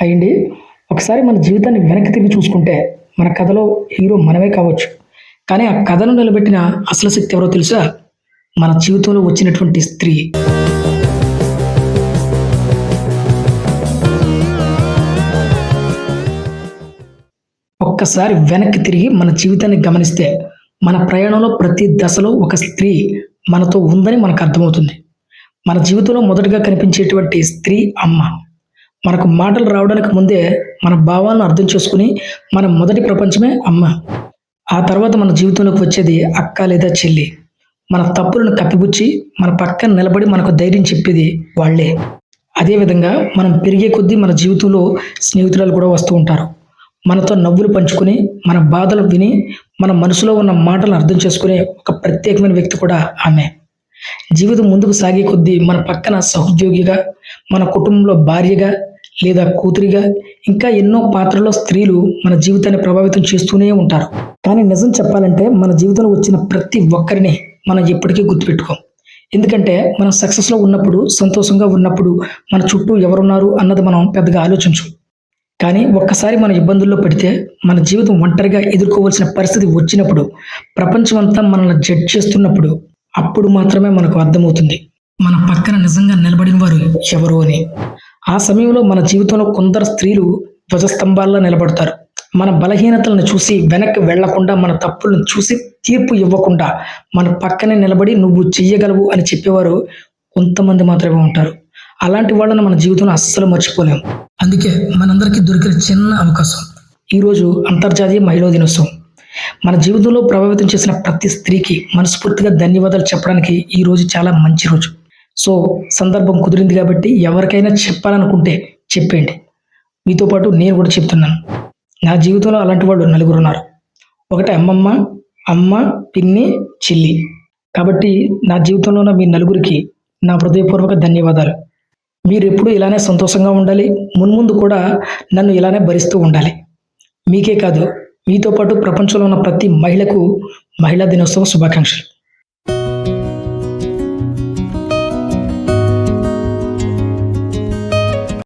అయ్యండి. ఒకసారి మన జీవితాన్ని వెనక్కి తిరిగి చూసుకుంటే, మన కథలో హీరో మనమే కావచ్చు. కానీ ఆ కథను నిలబెట్టిన అసలు శక్తి ఎవరో తెలుసా? మన జీవితంలో వచ్చినటువంటి స్త్రీ. ఒక్కసారి వెనక్కి తిరిగి మన జీవితాన్ని గమనిస్తే, మన ప్రయాణంలో ప్రతి దశలో ఒక స్త్రీ మనతో ఉందని మనకు అర్థమవుతుంది. మన జీవితంలో మొదటగా కనిపించేటువంటి స్త్రీ అమ్మ. మనకు మాటలు రావడానికి ముందే మన భావాలను అర్థం చేసుకుని, మన మొదటి ప్రపంచమే అమ్మ. ఆ తర్వాత మన జీవితంలోకి వచ్చేది అక్క లేదా చెల్లి. మన తప్పులను కప్పిపుచ్చి, మన పక్కన నిలబడి మనకు ధైర్యం చెప్పేది వాళ్ళే. అదేవిధంగా మనం పెరిగే కొద్దీ మన జీవితంలో స్నేహితురాలు కూడా వస్తూ ఉంటారు. మనతో నవ్వులు పంచుకుని, మన బాధలు విని, మన మనసులో ఉన్న మాటలను అర్థం చేసుకునే ఒక ప్రత్యేకమైన వ్యక్తి కూడా ఆమె. జీవితం ముందుకు సాగే కొద్దీ మన పక్కన సహోద్యోగిగా, మన కుటుంబంలో భార్యగా లేదా కూతురిగా, ఇంకా ఎన్నో పాత్రల్లో స్త్రీలు మన జీవితాన్ని ప్రభావితం చేస్తూనే ఉంటారు. కానీ నిజం చెప్పాలంటే మన జీవితంలో వచ్చిన ప్రతి ఒక్కరిని మనం ఎప్పటికీ గుర్తుపెట్టుకోం. ఎందుకంటే మనం సక్సెస్‌లో ఉన్నప్పుడు, సంతోషంగా ఉన్నప్పుడు మన చుట్టూ ఎవరున్నారు అన్నది మనం పెద్దగా ఆలోచించం. కానీ ఒక్కసారి మన ఇబ్బందుల్లో పడితే, మన జీవితం ఒంటరిగా ఎదుర్కోవాల్సిన పరిస్థితి వచ్చినప్పుడు, ప్రపంచమంతా మనల్ని జడ్జ్ చేస్తున్నప్పుడు, అప్పుడు మాత్రమే మనకు అర్థమవుతుంది. మన పక్కన నిజంగా నిలబడిన వారు ఎవరు అని. ఆ సమయంలో మన జీవితంలో కొందరు స్త్రీలు ధ్వజస్తంభాల్లా నిలబడతారు. మన బలహీనతలను చూసి వెనక్కి వెళ్లకుండా, మన తప్పులను చూసి తీర్పు ఇవ్వకుండా, మన పక్కనే నిలబడి నువ్వు చెయ్యగలవు అని చెప్పేవారు కొంతమంది మాత్రమే ఉంటారు. అలాంటి వాళ్ళని మన జీవితంలో అస్సలు మర్చిపోలేము. అందుకే మనందరికీ దొరికిన చిన్న అవకాశం ఈరోజు అంతర్జాతీయ మహిళా దినోత్సవం. మన జీవితంలో ప్రభావితం చేసిన ప్రతి స్త్రీకి మనస్ఫూర్తిగా ధన్యవాదాలు చెప్పడానికి ఈ రోజు చాలా మంచి రోజు. సో సందర్భం కుదిరింది కాబట్టి ఎవరికైనా చెప్పాలనుకుంటే చెప్పేయండి. మీతో పాటు నేను కూడా చెప్తున్నాను. నా జీవితంలో అలాంటి వాళ్ళు నలుగురు ఉన్నారు. ఒకటి అమ్మమ్మ, అమ్మ, పిన్ని, చెల్లి. కాబట్టి నా జీవితంలో ఉన్న మీ నలుగురికి నా హృదయపూర్వక ధన్యవాదాలు. మీరెప్పుడూ ఇలానే సంతోషంగా ఉండాలి. మున్ముందు కూడా నన్ను ఇలానే భరిస్తూ ఉండాలి. మీకే కాదు, మీతో పాటు ప్రపంచంలో ఉన్న ప్రతి మహిళకు మహిళా దినోత్సవ శుభాకాంక్షలు.